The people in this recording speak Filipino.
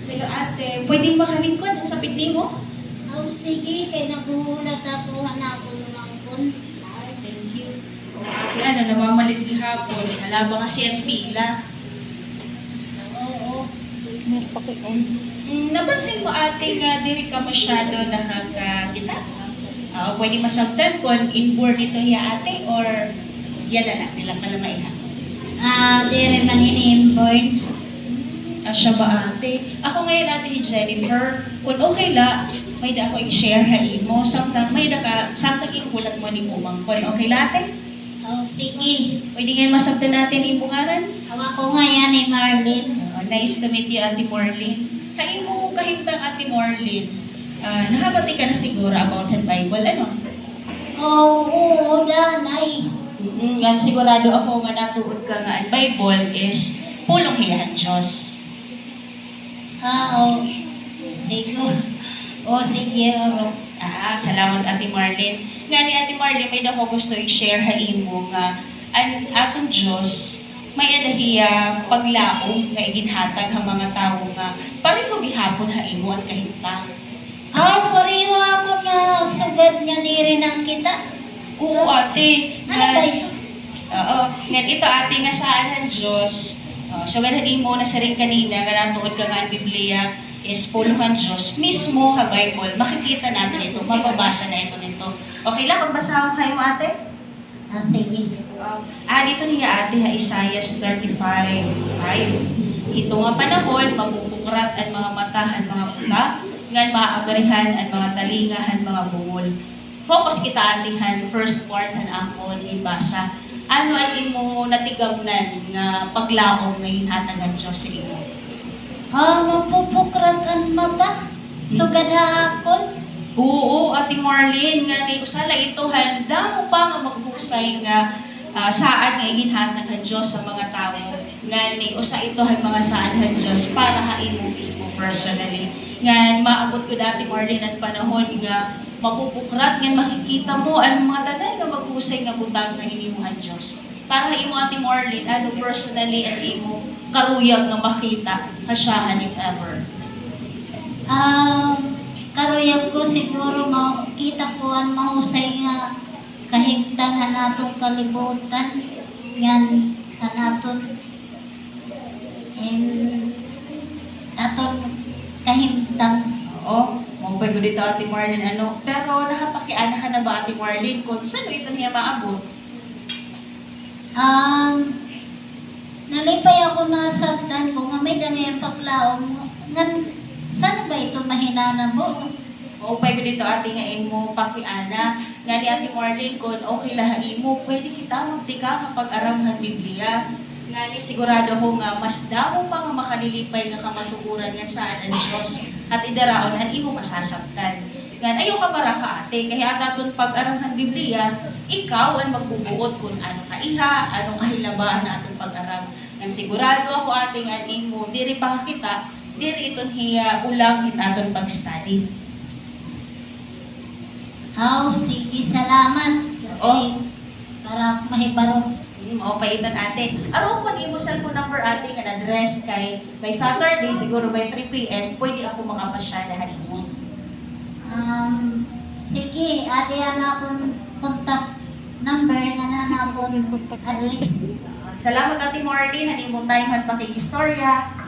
Pero ate, pwedeng makalingkod sa piti mo? Oh, sige, kay naguhulat ako, hanap ko lumangkon. Ay, thank you. O ate, ano, namamalit gihapon. Halaba kasi ang pila. Oo. Napansin ko ate nga diri ka masyado nakakakita. Pwede masabtan kung inborn ito ya ate or yan na lang nilang kalamay ha. Dire man ini-inborn. Siya ba ate? Ako ngayon ate ni Jennifer, kung okay la, may da ako i-share ha imo. Samtang may da ka, samtang ikulat mo ni umang kon. Okay la ate? Oh, sige. Pwede ngayon masabtan natin imo ngaran? Hawa ko nga yan ni Marlene. Nice to meet you ate Marlene. Kain mo kahintang ate Marlene. Nakabati ka na siguro about the Bible, ano? Oo, danay. Yan sigurado ako nga natuod ka nga ang Bible is pulong hiyahan Diyos. Oo. Sige. O, sige, oro. Salamat Ate Marlene. Nga ni Ate Marlene, may ako gusto i-share ha imo nga ang atong Diyos may adahiya paglaom nga iginhatag ang mga tao nga pareho gihapon ha imo at kahintang. Pareho ako na sugad niya ni rin ang kita. Oo ate. Ano ba ito? Oo. Nga ito ate nga saan ng Diyos. So ganun imo na sa rin kanina nga natuod ka nga ang Biblia is puluhan Diyos. Mismo sa Bible, makikita natin ito, mababasa na ito nito. Okay lang, kung basahan kayo mo ate? Sige. Dito niya ate ha Isaiah 35:5. Ito nga panahon, mapupukrat ang mga mata ang mga puta, ngan maaabarihan ang mga talingahan mga bungol. Focus kita atihan, first part han ako ibasa. Ano ang imo natigabnan nga paglaom nga hinhatag ang Diyos sa imo? Mapupukrat ang mata. Sugad akon. Oo, Ate Marlene, nga ni usala ito handa mo pa nga maghusay nga saan nga iginhatag ang Diyos sa mga tao. Nga ni usa ito ang mga saan ang Diyos para ha imo mismo personally. Nga maabot ko dati Marlene ang panahon nga mapupukrat nga makikita mo ang mga tanan nga maghusay nga butang nga hinimo ang Diyos. Para ha imo Ate Marlene, ano personally ang imo karuyag nga makita hasyahan if ever. Karuyag ko siguro makita ko ang mahusay nga kahimtangan natong kalibutan. Yan, aton kahimtang. Oo, mabay ko dito Ate Marlene, ano. Pero nakapakiana ka na ba Ate Marlene kung saan ito niya maabot? Nalipay ako na sabtan ko nga may dangayang paglaom. Saan ba ito mahinana mo? Mabay ko dito Ate nga imo pakiana. Nga ni Ate Marlene kung okay laha imo, pwede kita magtika kapag aramhan Biblia. Nga ni sigurado ko nga mas damo pa nga makalilipay nga kamatukuran nga saan ang Diyos at idaraon ang imo masasabtan. Nga ayaw ka maraka ate, kaya atatong pag-aramhan Biblia, ikaw ang magbubuot kung ano kaiha, anong kahilabaan na atong pag-aram. Nga sigurado ako ate nga imo, diri pa kita, diri iton hiya ulang hitaton pag-study. Sige, salamat. Oo. Para mahibaro. O paitan ate. Araw ko imo cellphone number ate nga address kay by Saturday siguro by 3 PM pwede ako makapasya na halimo. Sige, ate ana akong contact number nga na akong address. Salamat ate Marlene, hanimo time han pakikistorya.